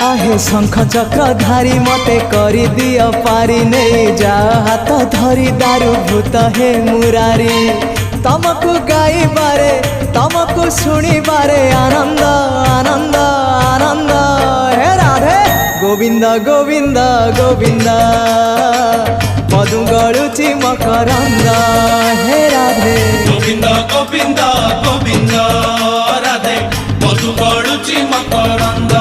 आहे शंख चक्र धारी मते करी दियो पारी नहीं जा हाथ धरी दारू भूत हे मुरारी तमको गाइबारे तमको शुणिबारे आनंद आनंद आनंद हे राधे गोविंद गोविंद गोविंद मधु गड़ुची मकरंद हे राधे गोविंद गोविंद गोविंद राधे मधु गड़ुची मकरंद